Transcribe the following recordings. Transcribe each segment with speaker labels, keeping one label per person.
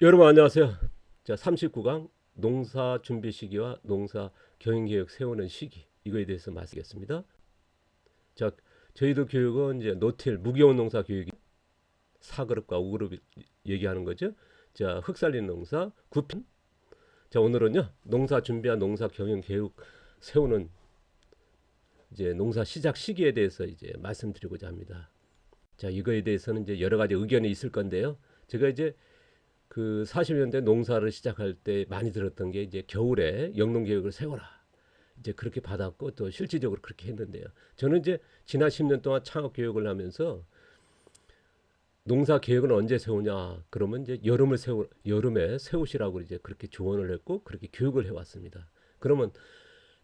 Speaker 1: 여러분 안녕하세요. 자, 39강 농사 준비 시기와 농사 경영 계획 세우는 시기 이거에 대해서 말씀드리겠습니다. 자, 저희도 교육은 이제 노틸 무기온 농사 교육이 4그룹과 5그룹 얘기하는 거죠. 자, 흙살린 농사 9편. 자, 오늘은요. 농사 준비와 농사 경영 계획 세우는 이제 농사 시작 시기에 대해서 이제 말씀드리고자 합니다. 자, 이거에 대해서는 이제 여러 가지 의견이 있을 건데요. 제가 이제 그 40년대 농사를 시작할 때 많이 들었던 게 이제 겨울에 영농 계획을 세워라. 이제 그렇게 받았고 또 실질적으로 그렇게 했는데요. 저는 이제 지난 10년 동안 창업 교육을 하면서 농사 계획은 언제 세우냐? 그러면 이제 여름에 세우시라고 이제 그렇게 조언을 했고 그렇게 교육을 해왔습니다. 그러면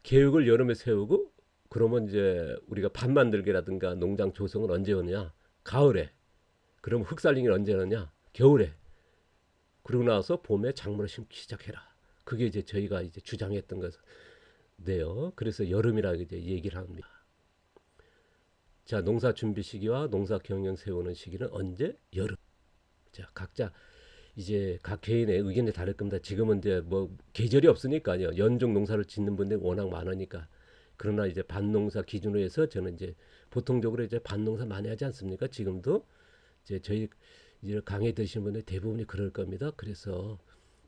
Speaker 1: 계획을 여름에 세우고 그러면 이제 우리가 밭 만들기라든가 농장 조성은 언제 오느냐? 가을에. 그러면 흙살림이 언제 오느냐? 겨울에. 그러고 나서 봄에 작물을 심기 시작해라. 그게 이제 저희가 이제 주장했던 것인데요. 그래서 여름이라고 이제 얘기를 합니다. 자, 농사 준비 시기와 농사 경영 세우는 시기는 언제? 여름. 자, 각자 이제 각 개인의 의견이 다를 겁니다. 지금은 이제 뭐 계절이 없으니까요. 연중 농사를 짓는 분들이 워낙 많으니까. 그러나 이제 밭농사 기준으로 해서 저는 이제 보통적으로 이제 밭농사 많이 하지 않습니까? 지금도 이제 저희 이제 강의 드시는 분들 대부분이 그럴 겁니다. 그래서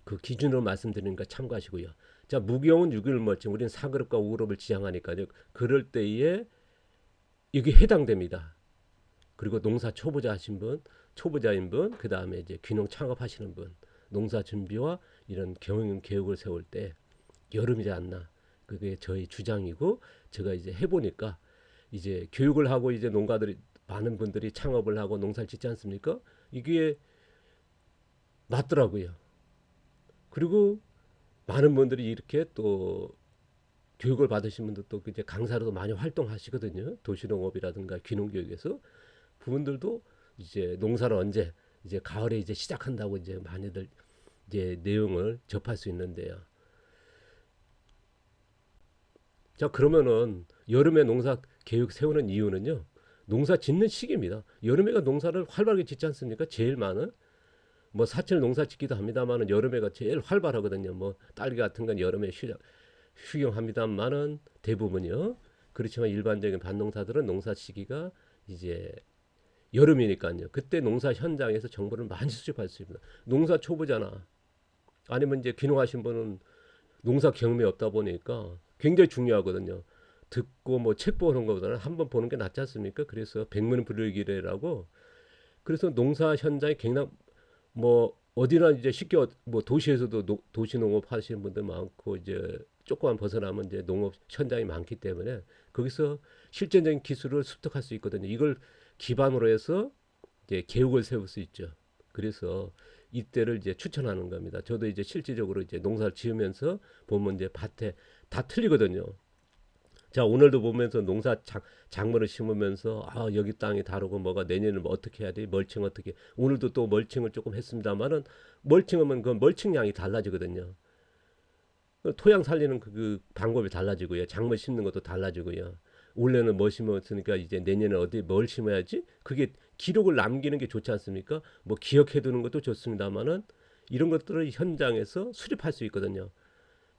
Speaker 1: 그 기준으로 말씀드리니까 참고하시고요. 자, 무경은 6일 멀칭. 우리는 4그룹과 5그룹을 지향하니까요. 그럴 때에 이게 해당됩니다. 그리고 농사 초보자 하신 분, 초보자인 분, 그 다음에 이제 귀농 창업하시는 분, 농사 준비와 이런 경영 계획을 세울 때 여름이지 않나. 그게 저희 주장이고 제가 이제 해보니까 이제 교육을 하고 이제 농가들이 많은 분들이 창업을 하고 농사를 짓지 않습니까? 이게 맞더라고요. 그리고 많은 분들이 이렇게 또 교육을 받으신 분들 또 이제 강사로도 많이 활동하시거든요. 도시농업이라든가 귀농교육에서 그분들도 이제 농사를 언제 이제 가을에 이제 시작한다고 이제 많이들 이제 내용을 접할 수 있는데요. 자, 그러면은 여름에 농사 계획 세우는 이유는요. 농사 짓는 시기입니다. 여름에가 농사를 활발하게 짓지 않습니까? 제일 많은 뭐 사철 농사 짓기도 합니다만은 여름에가 제일 활발하거든요. 뭐 딸기 같은 건 여름에 휴경합니다만은 대부분이요. 그렇지만 일반적인 밭농사들은 농사 시기가 이제 여름이니까요. 그때 농사 현장에서 정보를 많이 수집할 수 있습니다. 농사 초보잖아. 아니면 이제 귀농하신 분은 농사 경험이 없다 보니까 굉장히 중요하거든요. 듣고 뭐 책 보는 것보다는 한번 보는 게 낫지 않습니까? 그래서 백문불여기래라고 그래서 농사 현장에 굉장히 뭐 어디나 이제 쉽게 뭐 도시에서도 도시농업 하시는 분들 많고 이제 조금만 벗어나면 이제 농업 현장이 많기 때문에 거기서 실전적인 기술을 습득할 수 있거든요. 이걸 기반으로 해서 이제 계획을 세울 수 있죠. 그래서 이때를 이제 추천하는 겁니다. 저도 이제 실질적으로 이제 농사를 지으면서 보면 이제 밭에 다 틀리거든요. 자, 오늘도 보면서 작물을 심으면서 아, 여기 땅이 다르고 뭐가 내년에 뭐 어떻게 해야 돼? 멀칭 어떻게. 오늘도 또 멀칭을 조금 했습니다만은 멀칭하면 그 멀칭량이 달라지거든요. 토양 살리는 그 방법이 달라지고요. 작물 심는 것도 달라지고요. 올해는 뭐 심었으니까 이제 내년에 어디 뭘 심어야지? 그게 기록을 남기는 게 좋지 않습니까? 뭐 기억해 두는 것도 좋습니다만은 이런 것들을 현장에서 수립할 수 있거든요.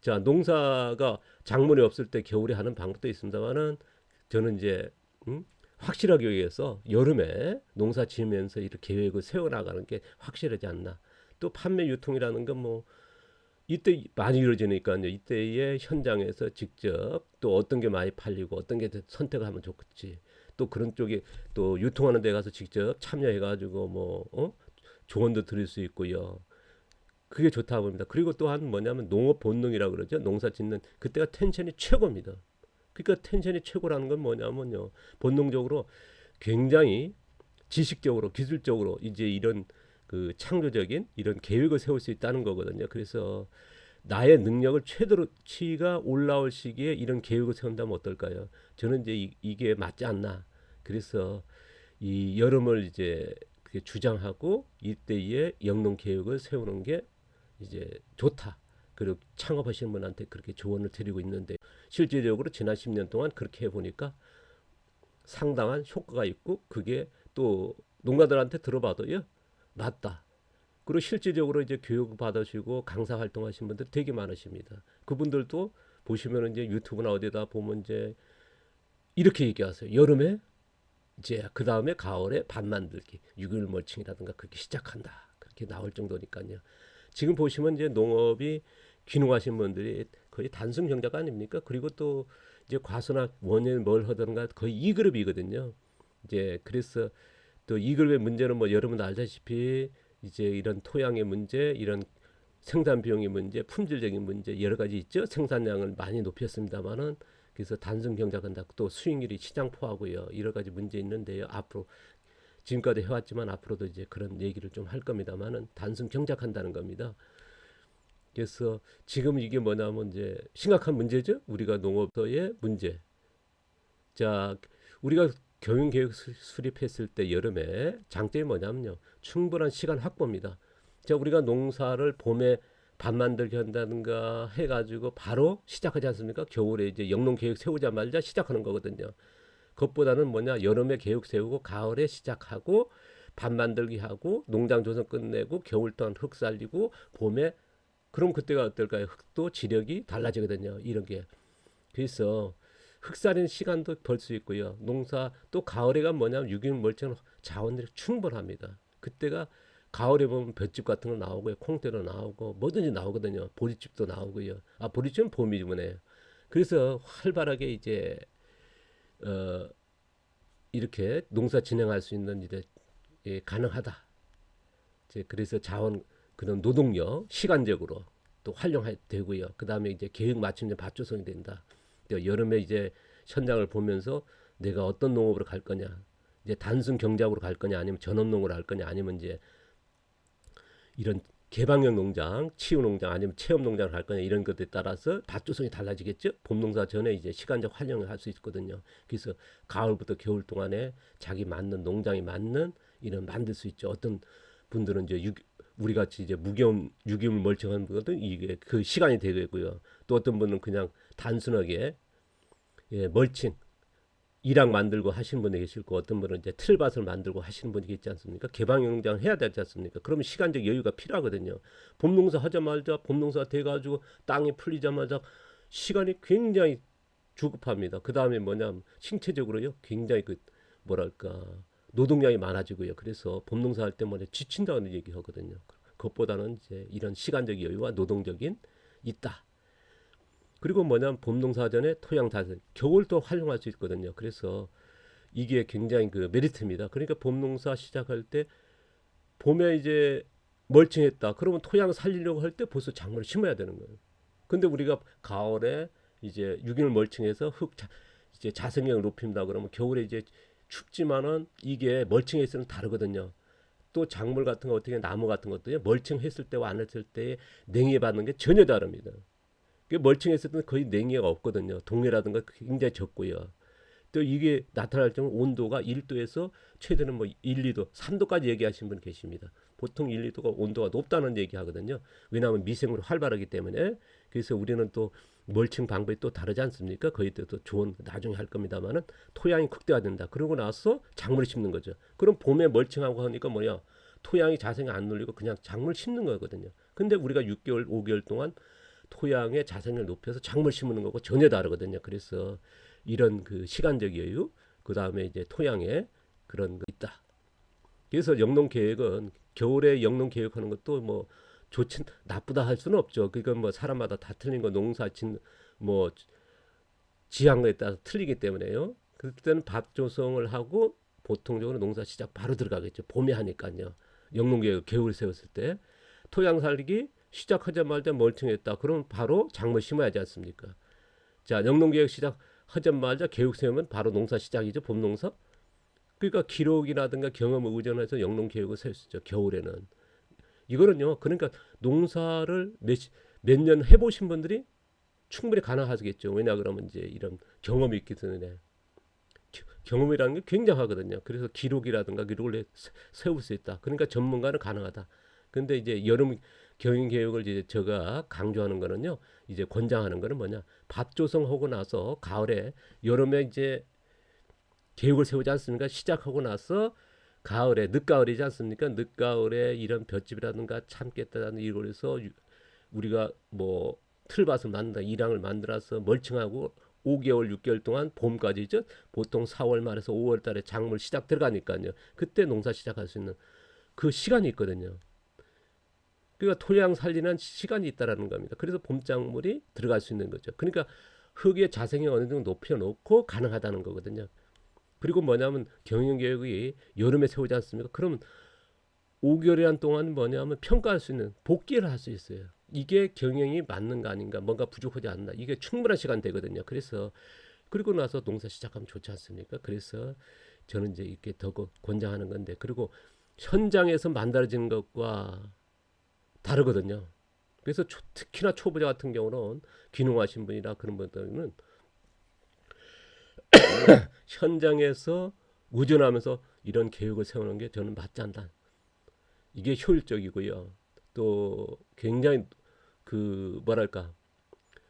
Speaker 1: 자, 농사가 작물이 없을 때 겨울에 하는 방법도 있습니다만은 저는 이제 확실하게 위해서 여름에 농사 지으면서 이렇게 계획을 세워나가는 게 확실하지 않나. 또 판매 유통이라는 건 뭐 이때 많이 이루어지니까요. 이때의 현장에서 직접 또 어떤 게 많이 팔리고 어떤 게 선택을 하면 좋겠지. 또 그런 쪽에 또 유통하는 데 가서 직접 참여해가지고 뭐 조언도 드릴 수 있고요. 그게 좋다고 봅니다. 그리고 또한 뭐냐면 농업 본능이라고 그러죠. 농사 짓는 그때가 텐션이 최고입니다. 그러니까 텐션이 최고라는 건 뭐냐면요. 본능적으로 굉장히 지식적으로 기술적으로 이제 이런 그 창조적인 이런 계획을 세울 수 있다는 거거든요. 그래서 나의 능력을 최대치가 올라올 시기에 이런 계획을 세운다면 어떨까요? 저는 이제 이게 맞지 않나. 그래서 이 여름을 이제 주장하고 이때의 영농 계획을 세우는 게 이제 좋다. 그리고 창업하시는 분한테 그렇게 조언을 드리고 있는데 실질적으로 지난 10년 동안 그렇게 해보니까 상당한 효과가 있고 그게 또 농가들한테 들어봐도요 맞다. 그리고 실질적으로 이제 교육 받으시고 강사 활동하신 분들 되게 많으십니다. 그분들도 보시면 이제 유튜브나 어디다 보면 이제 이렇게 얘기하세요. 여름에 이제 그 다음에 가을에 밥 만들기, 6일 멀칭이라든가 그렇게 시작한다. 그렇게 나올 정도니까요. 지금 보시면 이제 농업이 귀농하신 분들이 거의 단순 경작 아닙니까? 그리고 또 이제 과수나 원예를 뭘 하든가 거의 2그룹이거든요. 이제 그래서 또 2그룹의 문제는 뭐 여러분 알다시피 이제 이런 토양의 문제, 이런 생산 비용의 문제, 품질적인 문제 여러 가지 있죠. 생산량을 많이 높였습니다만은 그래서 단순 경작한다. 또 수익률이 시장 포하고요. 여러 가지 문제 있는데요. 앞으로 지금까지 해왔지만 앞으로도 이제 그런 얘기를 좀 할 겁니다만은 단순 경작한다는 겁니다. 그래서 지금 이게 뭐냐면 이제 심각한 문제죠. 우리가 농업의 문제. 자, 우리가 교육계획 수립했을 때 여름에 장점이 뭐냐면요. 충분한 시간 확보입니다. 자, 우리가 농사를 봄에 밥 만들기 한다든가 해가지고 바로 시작하지 않습니까? 겨울에 이제 영농 계획 세우자마자 시작하는 거거든요. 그것보다는 뭐냐 여름에 계획 세우고 가을에 시작하고 밥 만들기 하고 농장 조성 끝내고 겨울 동안 흙 살리고 봄에 그럼 그때가 어떨까요? 흙도 지력이 달라지거든요. 이런 게. 그래서 흙 살리는 시간도 벌 수 있고요. 농사 또 가을에 가면 뭐냐면 유기물 멀쩡한 자원들이 충분합니다. 그때가 가을에 보면 볏짚 같은 거 나오고요. 콩대도 나오고 뭐든지 나오거든요. 보리집도 나오고요. 아 보리집은 봄이구나. 그래서 활발하게 이제 이렇게 농사 진행할 수 있는 일에 가능하다. 이제 그래서 자원 그런 노동력 시간적으로 또 활용해 되고요. 그 다음에 이제 계획 맞춤제 밭조성이 된다. 여름에 이제 현장을 보면서 내가 어떤 농업으로 갈 거냐, 이제 단순 경작으로 갈 거냐, 아니면 전업농으로 할 거냐, 아니면 이제 이런 개방형 농장, 치유 농장, 아니면 체험 농장을 할 거냐 이런 것에 따라서 밭조성이 달라지겠죠. 봄농사 전에 이제 시간적 활용을 할 수 있거든요. 그래서 가을부터 겨울 동안에 자기 맞는 농장이 맞는 이런 만들 수 있죠. 어떤 분들은 이제 우리 같이 이제 유기물 멀쩡한 분들은 이게 그 시간이 되고요. 또 어떤 분은 그냥 단순하게 멀칭 일학 만들고 하시는 분이 계실 거 어떤 분은 이제 틀밭을 만들고 하시는 분이 있지 않습니까? 개방농장 해야 되지 않습니까? 그러면 시간적 여유가 필요하거든요. 봄농사 하자마자 봄농사 돼가지고 땅이 풀리자마자 시간이 굉장히 주급합니다. 그 다음에 뭐냐면 신체적으로요 굉장히 그 뭐랄까 노동량이 많아지고요. 그래서 봄농사 할 때 뭐냐 지친다는 얘기 하거든요. 그것보다는 이제 이런 시간적 여유와 노동적인 있다. 그리고 뭐냐면 봄농사 전에 토양 다듬, 겨울도 활용할 수 있거든요. 그래서 이게 굉장히 그 메리트입니다. 그러니까 봄농사 시작할 때 봄에 이제 멀칭했다. 그러면 토양 살리려고 할 때 벌써 작물을 심어야 되는 거예요. 근데 우리가 가을에 이제 유기물 멀칭해서 이제 자생력을 높인다 그러면 겨울에 이제 춥지만은 이게 멀칭했을 때는 다르거든요. 또 작물 같은 거 어떻게 나무 같은 것도 멀칭했을 때와 안 했을 때의 냉해 받는 게 전혀 다릅니다. 멀칭했을 때는 거의 냉해가 없거든요. 동해라든가 굉장히 적고요. 또 이게 나타날 경우 온도가 1도에서 최대는 뭐 1, 2도, 3도까지 얘기하시는 분 계십니다. 보통 1, 2도가 온도가 높다는 얘기 하거든요. 왜냐하면 미생물이 활발하기 때문에. 그래서 우리는 또 멀칭 방법이 또 다르지 않습니까? 거의 또 좋은 나중에 할 겁니다만은 토양이 극대화된다. 그러고 나서 작물을 심는 거죠. 그럼 봄에 멀칭하고 하니까 뭐냐? 토양이 자생이 안 눌리고 그냥 작물 심는 거거든요. 근데 우리가 6개월, 5개월 동안 토양의 자생을 높여서 작물 심는 거고 전혀 다르거든요. 그래서 이런 그 시간적 여유, 그 다음에 이제 토양에 그런 거 있다. 그래서 영농 계획은 겨울에 영농 계획하는 것도 뭐 좋진 나쁘다 할 수는 없죠. 그러니까 뭐 사람마다 다 틀린 거 뭐 지향에 따라 틀리기 때문에요. 그때는 밥 조성을 하고 보통적으로 농사 시작 바로 들어가겠죠. 봄에 하니까요. 영농 계획 겨울 세웠을 때 토양 살리기 시작하자마자 멀칭했다. 그러면 바로 작물 심어야 하지 않습니까? 자, 영농계획 시작하자마자 계획 세우면 바로 농사 시작이죠. 봄농사. 그러니까 기록이라든가 경험을 의존해서 영농계획을 세울 수 있죠. 겨울에는. 이거는요. 그러니까 농사를 몇 년 해보신 분들이 충분히 가능하겠죠. 왜냐 그러면 이제 이런 경험이 있기 때문에. 경험이라는 게 굉장하거든요. 그래서 기록이라든가 기록을 세울 수 있다. 그러니까 전문가는 가능하다. 근데 이제 여름 경영 계획을 이제 제가 강조하는 거는요. 이제 권장하는 거는 뭐냐? 밭 조성하고 나서 가을에 여름에 이제 계획을 세우지 않습니까? 시작하고 나서 가을에 늦가을이지 않습니까? 늦가을에 이런 볏짚이라든가 참깨다라는 이걸에서 우리가 뭐 틀밭을 만든다, 이랑을 만들어서 멀칭하고 5개월, 6개월 동안 봄까지죠. 보통 4월 말에서 5월 달에 작물 시작 들어가니까요. 그때 농사 시작할 수 있는 그 시간이 있거든요. 그러니까 토양 살리는 시간이 있다라는 겁니다. 그래서 봄작물이 들어갈 수 있는 거죠. 그러니까 흙의 자생이 어느 정도 높여놓고 가능하다는 거거든요. 그리고 뭐냐면 경영계획이 여름에 세우지 않습니까? 그러면 5개월이란 동안 뭐냐면 평가할 수 있는 복귀를 할 수 있어요. 이게 경영이 맞는 거 아닌가, 뭔가 부족하지 않나, 이게 충분한 시간 되거든요. 그래서 그리고 나서 농사 시작하면 좋지 않습니까? 그래서 저는 이제 이렇게 더 권장하는 건데, 그리고 현장에서 만들어지는 것과 다르거든요. 그래서 특히나 초보자 같은 경우는 귀농하신 분이나 그런 분들은 현장에서 의존하면서 이런 계획을 세우는 게 저는 맞지 않다. 이게 효율적이고요. 또 굉장히 그 뭐랄까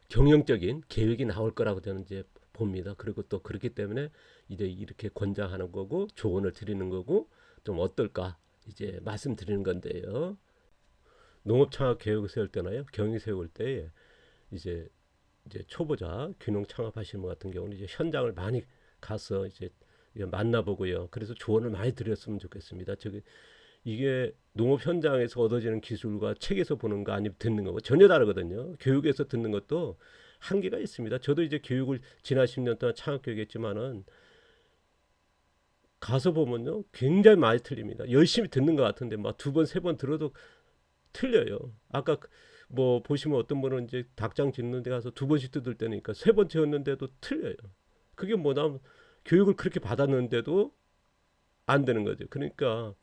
Speaker 1: 경영적인 계획이 나올 거라고 저는 이제 봅니다. 그리고 또 그렇기 때문에 이제 이렇게 권장하는 거고 조언을 드리는 거고 좀 어떨까 이제 말씀드리는 건데요. 농업 창업 계획을 세울 때나요, 경영 세울 때 이제 초보자 귀농 창업하시는 분 같은 경우는 이제 현장을 많이 가서 이제 만나보고요. 그래서 조언을 많이 드렸으면 좋겠습니다. 저기 이게 농업 현장에서 얻어지는 기술과 책에서 보는 거 아니면 듣는 거 전혀 다르거든요. 교육에서 듣는 것도 한계가 있습니다. 저도 이제 교육을 지난 10년 동안 창업 교육했지만은 가서 보면요 굉장히 많이 틀립니다. 열심히 듣는 것 같은데 막 두 번, 세 번 들어도 틀려요. 아까 뭐 보시면 어떤 분은 이제 닭장 짓는 데 가서 두 번씩 뜯을 때니까 세 번째 였는데도 틀려요. 그게 뭐냐면 교육을 그렇게 받았는데도 안 되는 거죠. 그러니까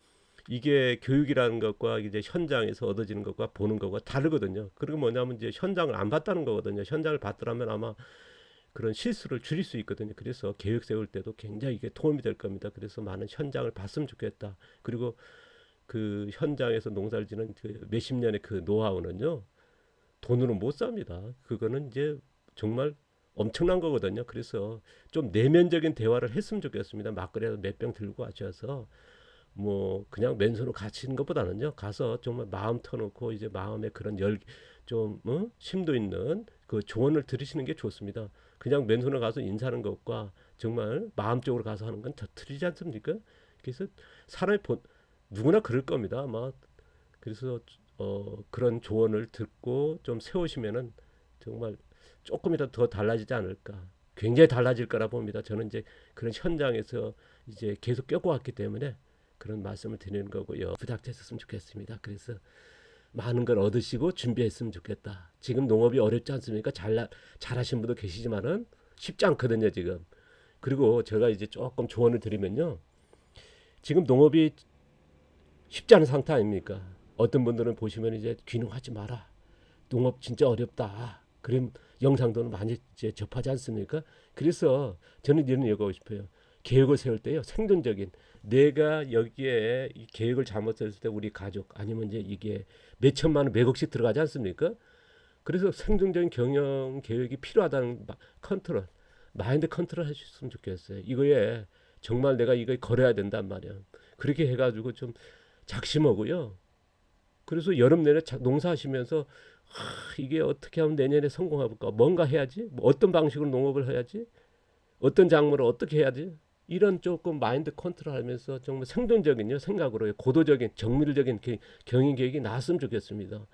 Speaker 1: 이게 교육이라는 것과 이제 현장에서 얻어지는 것과 보는 것과 다르거든요. 그리고 뭐냐면 이제 현장을 안 봤다는 거거든요. 현장을 봤더라면 아마 그런 실수를 줄일 수 있거든요. 그래서 계획 세울 때도 굉장히 이게 도움이 될 겁니다. 그래서 많은 현장을 봤으면 좋겠다. 그리고 그 현장에서 농사를 지는 그 몇십 년의 그 노하우는요, 돈으로 못 삽니다. 그거는 이제 정말 엄청난 거거든요. 그래서 좀 내면적인 대화를 했으면 좋겠습니다. 막걸리라도 몇 병 들고 가셔서 뭐 그냥 맨손으로 가시는 것보다는요, 가서 정말 마음 터놓고 이제 마음에 그런 좀 심도 있는 그 조언을 들으시는 게 좋습니다. 그냥 맨손으로 가서 인사하는 것과 정말 마음적으로 가서 하는 건 다 틀리지 않습니까? 그래서 사람이 누구나 그럴 겁니다. 아마 그래서 그런 조언을 듣고 좀 세우시면은 정말 조금이라도 더 달라지지 않을까. 굉장히 달라질 거라 봅니다. 저는 이제 그런 현장에서 이제 계속 겪어왔기 때문에 그런 말씀을 드리는 거고요. 부탁드렸으면 좋겠습니다. 그래서 많은 걸 얻으시고 준비했으면 좋겠다. 지금 농업이 어렵지 않습니까? 잘하신 분도 계시지만은 쉽지 않거든요, 지금. 그리고 제가 이제 조금 조언을 드리면요. 지금 농업이 쉽지 않은 상태 아닙니까? 어떤 분들은 보시면 이제 귀농하지 마라. 농업 진짜 어렵다. 그런 영상들은 많이 이제 접하지 않습니까? 그래서 저는 이런 얘기하고 싶어요. 계획을 세울 때요, 생존적인 내가 여기에 이 계획을 잘못 세울 때 우리 가족 아니면 이제 이게 몇 천만 원, 몇억씩 들어가지 않습니까? 그래서 생존적인 경영 계획이 필요하다는 컨트롤, 마인드 컨트롤 하셨으면 좋겠어요. 이거에 정말 내가 이거 걸어야 된단 말이야. 그렇게 해가지고 좀 작심하고요. 그래서 여름 내내 농사하시면서 이게 어떻게 하면 내년에 성공해볼까? 뭔가 해야지. 뭐 어떤 방식으로 농업을 해야지. 어떤 작물을 어떻게 해야지. 이런 조금 마인드 컨트롤하면서 정말 생존적인 생각으로 고도적인 정밀적인 경영 계획이 나왔으면 좋겠습니다.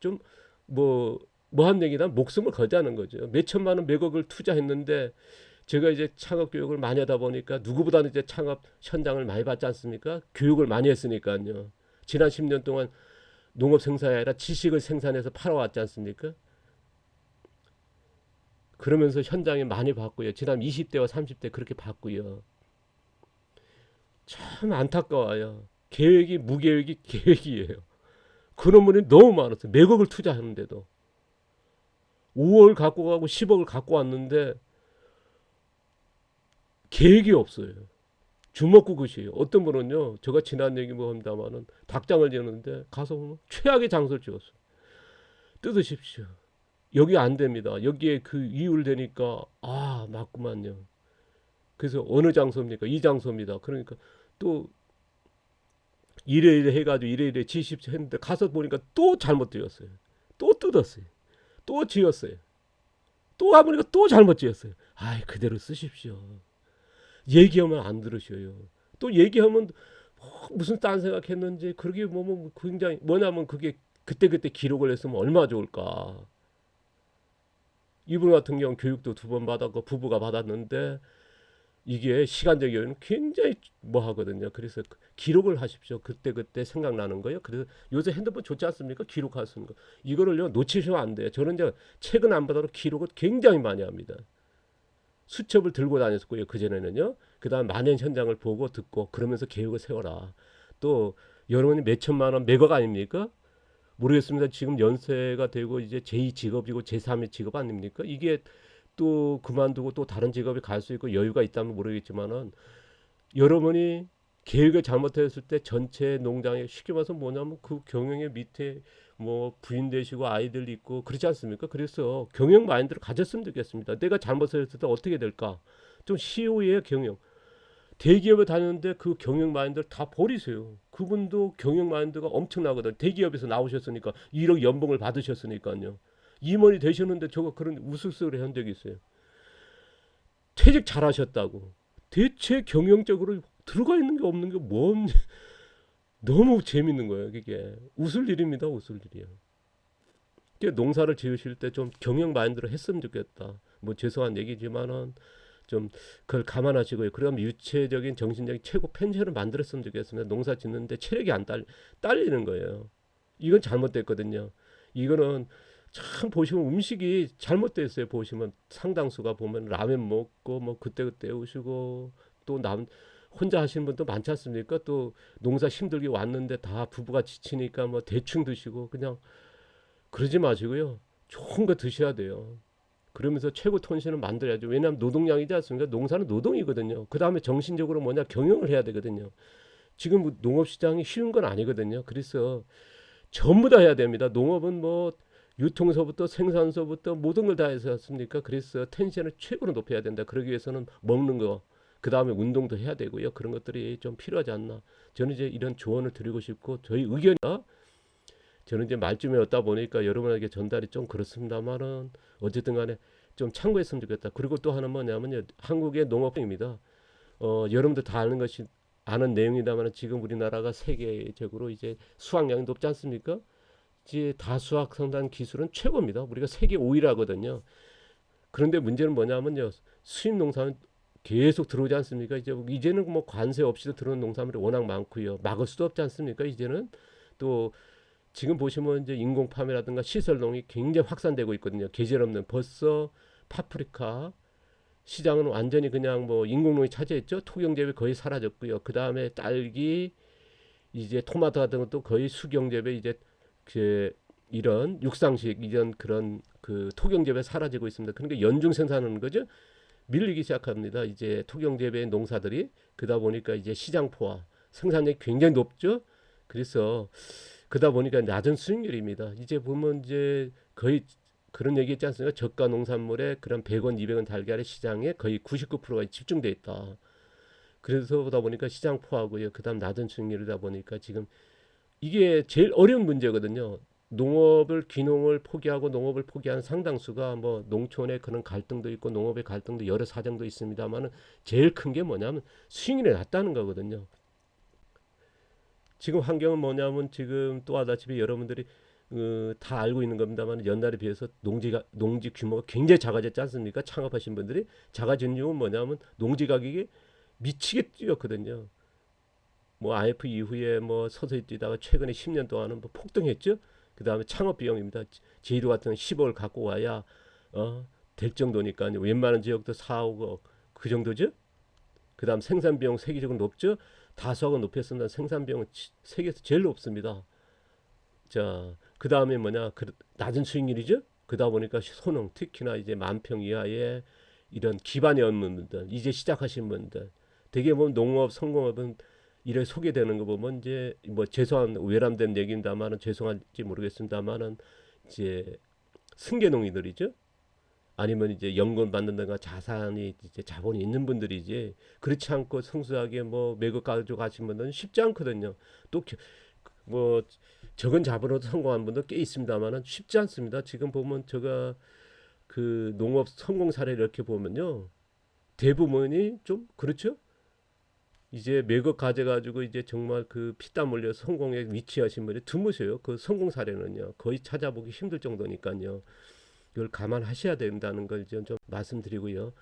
Speaker 1: 좀 뭐 뭐한 얘기다 목숨을 걸자는 거죠. 몇 천만 원, 몇억을 투자했는데 제가 이제 창업 교육을 많이 하다 보니까 누구보다는 이제 창업 현장을 많이 봤지 않습니까? 교육을 많이 했으니까요. 지난 10년 동안 농업 생산이 아니라 지식을 생산해서 팔아왔지 않습니까? 그러면서 현장에 많이 봤고요. 지난 20대와 30대 그렇게 봤고요. 참 안타까워요. 계획이 무계획이 계획이에요. 그놈들이 너무 많았어요. 몇억을 투자하는데도 5억을 갖고 가고 10억을 갖고 왔는데 계획이 없어요. 주먹구굿이에요. 어떤 분은요, 제가 지난 얘기 뭐 합니다만은 닭장을 지었는데 가서 보면 최악의 장소를 지었어요. 뜯으십시오. 여기 안 됩니다. 여기에 그 이율 되니까 맞구만요. 그래서 어느 장소입니까? 이 장소입니다. 그러니까 또 이래 해가지고 이래 지십시오 했는데 가서 보니까 또 잘못 지었어요. 또 뜯었어요. 또 지었어요. 또 가보니까 또 잘못 지었어요. 아이 그대로 쓰십시오. 얘기하면 안 들으셔요. 또 얘기하면 무슨 딴 생각했는지 그러게 뭐 굉장히 뭐냐면 그게 그때 기록을 했으면 얼마나 좋을까. 이분 같은 경우 교육도 2번 받았고 부부가 받았는데 이게 시간적 여유는 굉장히 뭐 하거든요. 그래서 기록을 하십시오. 그때 생각나는 거예요. 그래서 요새 핸드폰 좋지 않습니까? 기록할 수 있는 거. 이거를요 놓치시면 안 돼요. 저는 이제 책은 안 받아도 기록을 굉장히 많이 합니다. 수첩을 들고 다녔었고요. 그전에는요. 그다음 만년 현장을 보고 듣고 그러면서 계획을 세워라. 또 여러분이 몇 천만 원 매각 아닙니까? 모르겠습니다. 지금 연세가 되고 이제 제2 직업이고 제3의 직업 아닙니까? 이게 또 그만두고 또 다른 직업에 갈 수 있고 여유가 있다면 모르겠지만은 여러분이 계획을 잘못했을 때 전체 농장에 쉽게 말해서 뭐냐면 그 경영의 밑에 뭐 부인 되시고 아이들 있고 그렇지 않습니까? 그래서 경영 마인드를 가졌으면 좋겠습니다. 내가 잘못했을 때 어떻게 될까? 좀 CEO의 경영. 대기업에 다녔는데 그 경영 마인드를 다 버리세요. 그분도 경영 마인드가 엄청나거든. 대기업에서 나오셨으니까 1억 연봉을 받으셨으니까요. 임원이 되셨는데 저거 그런 우스갯소리 한 적이 있어요. 퇴직 잘하셨다고. 대체 경영적으로 들어가 있는 게 없는 게 뭔? 너무 재밌는 거예요. 그게 웃을 일입니다. 웃을 일이에요. 농사를 지으실 때 좀 경영 마인드로 했으면 좋겠다. 뭐 죄송한 얘기지만은 좀 그걸 감안하시고요. 그럼 유체적인 정신적인 최고 펜션을 만들었으면 좋겠습니다. 농사 짓는데 체력이 안 딸리는 거예요. 이건 잘못됐거든요. 이거는 참 보시면 음식이 잘못됐어요. 보시면 상당수가 보면 라면 먹고 뭐 그때 오시고 또 남 혼자 하시는 분도 많지 않습니까? 또 농사 힘들게 왔는데 다 부부가 지치니까 뭐 대충 드시고 그냥 그러지 마시고요. 좋은 거 드셔야 돼요. 그러면서 최고 톤신을 만들어야죠. 왜냐하면 노동량이지 않습니까? 농사는 노동이거든요. 그 다음에 정신적으로 뭐냐 경영을 해야 되거든요. 지금 농업시장이 쉬운 건 아니거든요. 그래서 전부 다 해야 됩니다. 농업은 뭐 유통서부터 생산서부터 모든 걸 다 해서 습니까? 그래서 텐션을 최고로 높여야 된다. 그러기 위해서는 먹는 거, 그 다음에 운동도 해야 되고요. 그런 것들이 좀 필요하지 않나. 저는 이제 이런 조언을 드리고 싶고 저희 의견이 저는 이제 말쯤에 얻다 보니까 여러분에게 전달이 좀 그렇습니다만은 어쨌든 간에 좀 참고했으면 좋겠다. 그리고 또 하나 뭐냐면요. 한국의 농업입니다. 여러분들 다 아는 내용이다만 지금 우리나라가 세계적으로 이제 수확량이 높지 않습니까? 이제 다수학 생산 기술은 최고입니다. 우리가 세계 5위라거든요. 그런데 문제는 뭐냐면요. 수입 농산은 계속 들어오지 않습니까? 이제는 뭐 관세 없이도 들어오는 농산물이 워낙 많고요. 막을 수도 없지 않습니까? 이제는 또 지금 보시면 이제 인공팜이라든가 시설농이 굉장히 확산되고 있거든요. 계절 없는 벌써 파프리카 시장은 완전히 그냥 뭐 인공농이 차지했죠. 토경재배 거의 사라졌고요. 그 다음에 딸기, 이제 토마토 같은 것도 거의 수경재배 이제 그 이런 육상식 이런 그런 그 토경재배 사라지고 있습니다. 그러니까 연중 생산하는 거죠. 밀리기 시작합니다. 이제 토경재배 농사들이 그러다 보니까 이제 시장 포화 생산량이 굉장히 높죠. 그래서 그러다 보니까 낮은 수익률입니다. 이제 보면 이제 거의 그런 얘기 있지 않습니까? 저가 농산물의 그런 100원, 200원 달걀의 시장에 거의 99%가 집중돼 있다. 그래서 보다 보니까 시장 포하고요. 그다음 낮은 수익률이다 보니까 지금 이게 제일 어려운 문제거든요. 농업을 귀농을 포기하고 농업을 포기한 상당수가 뭐 농촌의 그런 갈등도 있고 농업의 갈등도 여러 사정도 있습니다만은 제일 큰 게 뭐냐면 수익률이 낮다는 거거든요. 지금 환경은 뭐냐면 지금 또 하다시피 여러분들이 다 알고 있는 겁니다만 옛날에 비해서 농지 규모가 굉장히 작아졌지 않습니까? 창업하신 분들이 작아진 이유는 뭐냐면 농지 가격이 미치게 뛰었거든요. 뭐 IF 이후에 뭐 서서히 뛰다가 최근에 10년 동안은 뭐 폭등했죠. 그 다음에 창업 비용입니다. 제주도 같은 10억을 갖고 와야 될 정도니까 웬만한 지역도 4, 5억 그 정도죠. 그 다음 생산 비용 세계적으로 높죠. 다수학은 높였습니다. 생산 비용은 세계에서 제일 높습니다. 자, 그 다음에 뭐냐, 낮은 수익률이죠. 그러다 보니까 소농, 특히나 이제 10,000평 이하의 이런 기반이 없는 분들, 이제 시작하신 분들, 되게 보면 농업, 성공업은 이래 소개되는 거 보면 이제 뭐 죄송한 외람된 얘기입니다만은 죄송한지 모르겠습니다만은 이제 승계농이들이죠. 아니면 이제 연금 받는다든가 자산이 이제 자본이 있는 분들이지 그렇지 않고 성수하게 뭐 매국 가지고 가신 분들은 쉽지 않거든요. 또 뭐 적은 자본으로 성공한 분도 꽤 있습니다만은 쉽지 않습니다. 지금 보면 제가 그 농업 성공 사례를 이렇게 보면요. 대부분이 좀 그렇죠. 이제 매국 가져가지고 이제 정말 그 피땀 흘려 성공에 위치하신 분이 드무셔요. 그 성공 사례는요. 거의 찾아보기 힘들 정도니까요. 이걸 감안하셔야 된다는 걸 좀 말씀드리고요.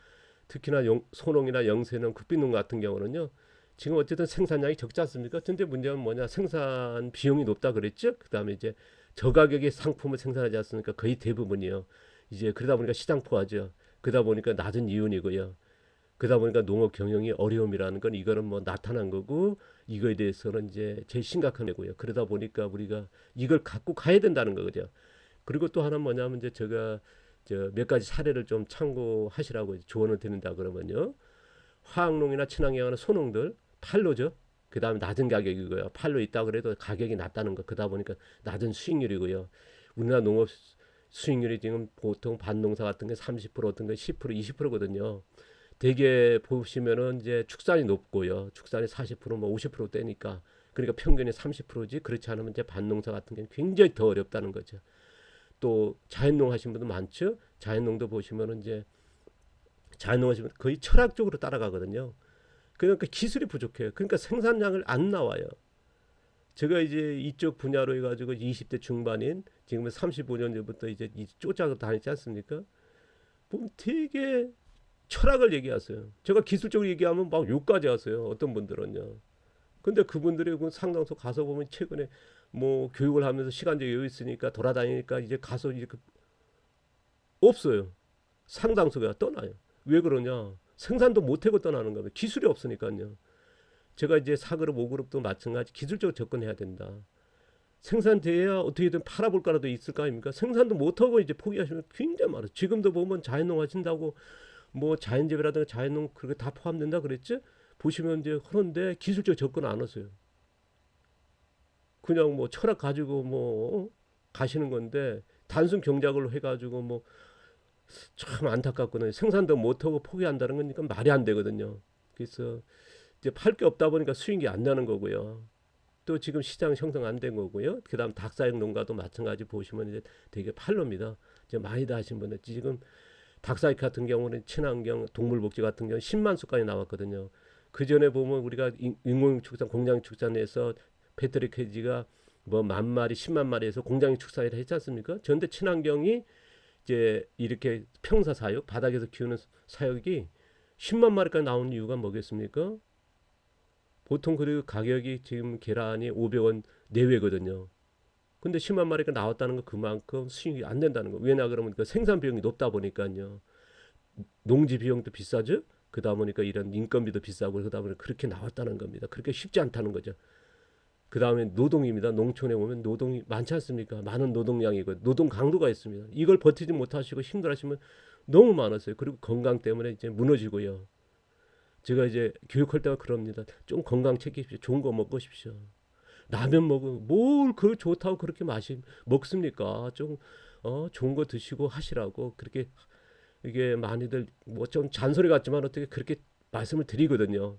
Speaker 1: 특히나 소농이나 영세농, 국빈농 같은 경우는요. 지금 어쨌든 생산량이 적지 않습니까? 근데 문제는 뭐냐? 생산 비용이 높다 그랬죠? 그다음에 이제 저가격의 상품을 생산하지 않습니까? 거의 대부분이요. 이제 그러다 보니까 시장 포화죠. 그러다 보니까 낮은 이윤이고요. 그러다 보니까 농업 경영이 어려움이라는 건 이거는 뭐 나타난 거고 이거에 대해서는 이제 제일 심각한 거고요. 그러다 보니까 우리가 이걸 갖고 가야 된다는 거죠. 그리고 또 하나 뭐냐면 이제 제가 몇 가지 사례를 좀 참고하시라고 조언을 드린다 그러면요. 화학농이나 친환경하는 소농들 팔로죠. 그 다음에 낮은 가격이고요. 팔로 있다 그래도 가격이 낮다는 거. 그러다 보니까 낮은 수익률이고요. 우리나라 농업 수익률이 지금 보통 반농사 같은 게 30% 어떤 게 10% 20%거든요. 대개 보시면은 이제 축산이 높고요. 축산이 40%뭐 50%대니까 그러니까 평균이 30%지 그렇지 않으면 이제 반농사 같은 경우는 굉장히 더 어렵다는 거죠. 또 자연농 하신 분도 많죠. 자연농도 보시면은 이제 자연농 하시면 거의 철학적으로 따라가거든요. 그러니까 기술이 부족해요. 그러니까 생산량을 안 나와요. 제가 이제 이쪽 분야로 해가지고 20대 중반인 지금은 35년 전부터 이제 쫓아서 다니지 않습니까? 보면 되게 철학을 얘기하세요. 제가 기술적으로 얘기하면 막 욕까지 하세요. 어떤 분들은요. 근데 그분들이 그 상당수 가서 보면 최근에 뭐 교육을 하면서 시간적 여유 있으니까 돌아다니니까 이제 가서 이제 없어요. 상당수가 떠나요. 왜 그러냐? 생산도 못하고 떠나는 겁니다. 기술이 없으니까요. 제가 이제 4그룹, 5그룹도 마찬가지 기술적으로 접근해야 된다. 생산돼야 어떻게든 팔아볼 거라도 있을 거 아닙니까? 생산도 못하고 이제 포기하시면 굉장히 많아요. 지금도 보면 자연농 하신다고 뭐 자연재배라든가 자연농 그렇게 다 포함된다 그랬지? 보시면 이제 그런데 기술적 접근 안 하세요. 그냥 뭐 철학 가지고 뭐 가시는 건데 단순 경작을 해가지고 뭐 참 안타깝거든요. 생산도 못하고 포기한다는 건 이건 말이 안 되거든요. 그래서 이제 팔 게 없다 보니까 수익이 안 나는 거고요. 또 지금 시장 형성 안 된 거고요. 그다음 닭사육 농가도 마찬가지 보시면 이제 되게 팔로입니다. 이제 많이들 하신 분들 지금 닭사육 같은 경우는 친환경 동물복지 같은 경우 10만 수까지 나왔거든요. 그 전에 보면 우리가 인공 축산, 공장 축산에서 패트릭 케지가 뭐 10,000마리, 10만 마리에서 공장 축산을 했지 않습니까? 그런데 친환경이 이제 이렇게 평사 사육, 바닥에서 키우는 사육이 10만 마리까지 나오는 이유가 뭐겠습니까? 보통 그리고 가격이 지금 계란이 500원 내외거든요. 근데 10만 마리가 나왔다는 건 그만큼 수익이 안 된다는 거. 왜냐 그러면 그 생산 비용이 높다 보니까요. 농지 비용도 비싸죠. 그러다 보니까 이런 인건비도 비싸고 그러다 보니까 그렇게 나왔다는 겁니다. 그렇게 쉽지 않다는 거죠. 그 다음에 노동입니다. 농촌에 오면 노동이 많지 않습니까? 많은 노동량이고 노동 강도가 있습니다. 이걸 버티지 못하시고 힘들어하시면 너무 많았어요. 그리고 건강 때문에 이제 무너지고요. 제가 이제 교육할 때가 그럽니다. 좀 건강 챙기십시오. 좋은 거 먹으십시오. 라면 먹으면 뭘 그 좋다고 그렇게 먹습니까? 좀 좋은 거 드시고 하시라고 그렇게 이게 많이들 뭐 좀 잔소리 같지만 어떻게 그렇게 말씀을 드리거든요.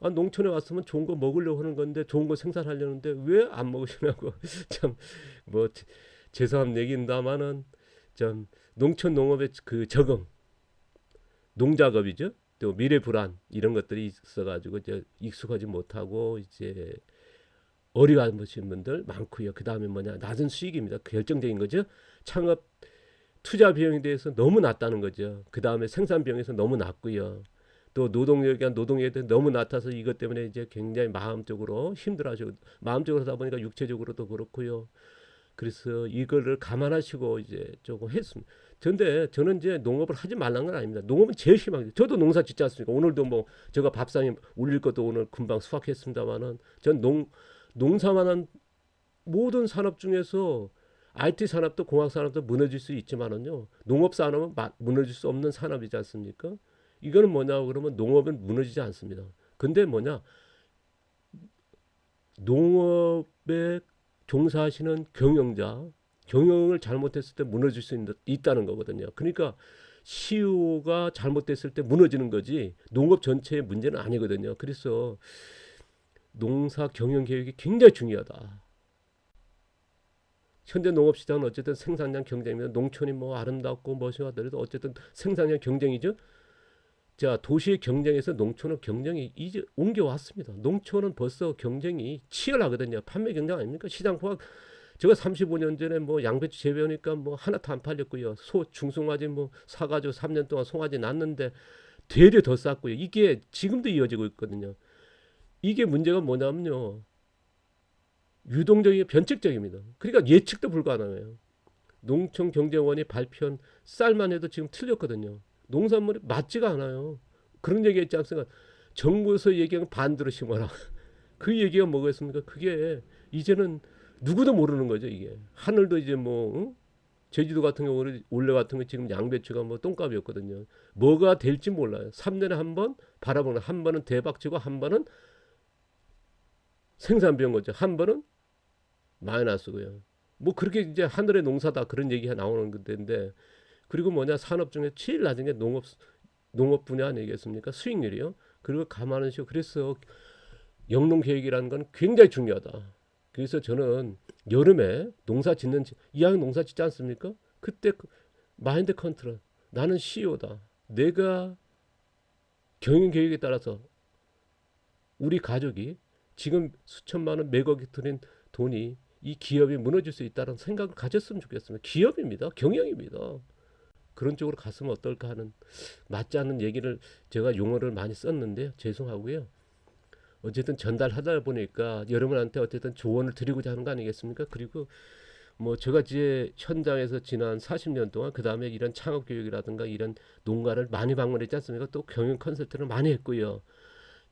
Speaker 1: 아, 농촌에 왔으면 좋은 거 먹으려고 하는 건데 좋은 거 생산하려는데 왜 안 먹으시냐고 참 뭐 죄송한 얘기입니다만은 좀 농촌 농업의 그 적응 농작업이죠. 또 미래 불안 이런 것들이 있어가지고 이제 익숙하지 못하고 이제 어려워하시는 분들 많고요. 그 다음에 뭐냐 낮은 수익입니다. 결정적인 거죠. 창업 투자 비용에 대해서 너무 낮다는 거죠. 그 다음에 생산 비용에서 너무 낮고요. 또 노동력에 대해 너무 낮아서 이것 때문에 이제 굉장히 마음적으로 힘들어하시고 마음적으로 하다 보니까 육체적으로도 그렇고요. 그래서 이거를 감안하시고 이제 조금 했습니다. 근데 저는 이제 농업을 하지 말라는 건 아닙니다. 농업은 제일 심하게. 저도 농사 짓지 않습니까? 오늘도 뭐 제가 밥상에 올릴 것도 오늘 금방 수확했습니다만은 전 농사만한 모든 산업 중에서 IT 산업도 공학 산업도 무너질 수 있지만은요. 농업 산업은 무너질 수 없는 산업이지 않습니까? 이거는 뭐냐 그러면 농업은 무너지지 않습니다. 근데 뭐냐 농업에 종사하시는 경영자 경영을 잘못했을 때 무너질 수 있다는 거거든요. 그러니까 CEO가 잘못됐을 때 무너지는 거지 농업 전체의 문제는 아니거든요. 그래서 농사 경영 계획이 굉장히 중요하다. 현재 농업 시장은 어쨌든 생산량 경쟁입니다. 농촌이 뭐 아름답고 멋이 하더라도 어쨌든 생산량 경쟁이죠. 자, 도시의 경쟁에서 농촌은 경쟁이 이제 옮겨왔습니다. 농촌은 벌써 경쟁이 치열하거든요. 판매 경쟁 아닙니까? 시장 포악 제가 35년 전에 뭐 양배추 재배하니까 뭐 하나도 안 팔렸고요. 중송아지 뭐 사가지고 3년 동안 송아지 낳는데 되려 더 쌌고요. 이게 지금도 이어지고 있거든요. 이게 문제가 뭐냐면요. 유동적이고 변칙적입니다. 그러니까 예측도 불가능해요. 농촌경제원이 발표한 쌀만 해도 지금 틀렸거든요. 농산물이 맞지가 않아요. 그런 얘기했지 않습니까? 정부에서 얘기한 반대로 심어라. 그 얘기가 뭐겠습니까? 그게 이제는 누구도 모르는 거죠. 이게 하늘도 이제 뭐 응? 제주도 같은 경우는 올해 같은 거 지금 양배추가 뭐 똥값이었거든요. 뭐가 될지 몰라요. 3년에 한 번 바라보는 한 번은 대박치고 한 번은 생산비용 거죠. 한 번은 마이너스고요. 뭐 그렇게 이제 하늘의 농사다 그런 얘기가 나오는 건데 그리고 뭐냐 산업 중에 제일 낮은 게 농업 분야 아니겠습니까? 수익률이요. 그리고 감안하시고 그래서 영농 계획이라는 건 굉장히 중요하다. 그래서 저는 여름에 농사 짓는 이왕 농사 짓지 않습니까? 그때 마인드 컨트롤 나는 CEO다. 내가 경영 계획에 따라서 우리 가족이 지금 수천만 원 매각이 들인 돈이 이 기업이 무너질 수 있다는 생각을 가졌으면 좋겠습니다. 기업입니다. 경영입니다. 그런 쪽으로 갔으면 어떨까 하는 맞지 않는 얘기를 제가 용어를 많이 썼는데 죄송하고요. 어쨌든 전달하다 보니까 여러분한테 어쨌든 조언을 드리고자 하는 거 아니겠습니까? 그리고 뭐 제가 이제 현장에서 지난 40년 동안 그 다음에 이런 창업 교육이라든가 이런 농가를 많이 방문했지 않습니까? 또 경영 컨설팅을 많이 했고요.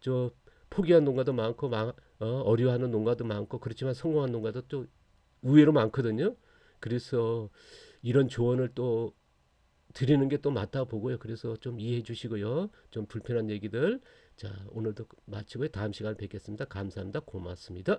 Speaker 1: 저 포기한 농가도 많고 어려워하는 농가도 많고 그렇지만 성공한 농가도 또 의외로 많거든요. 그래서 이런 조언을 또 드리는 게 또 맞다 보고요. 그래서 좀 이해해 주시고요. 좀 불편한 얘기들 자 오늘도 마치고요. 다음 시간에 뵙겠습니다. 감사합니다. 고맙습니다.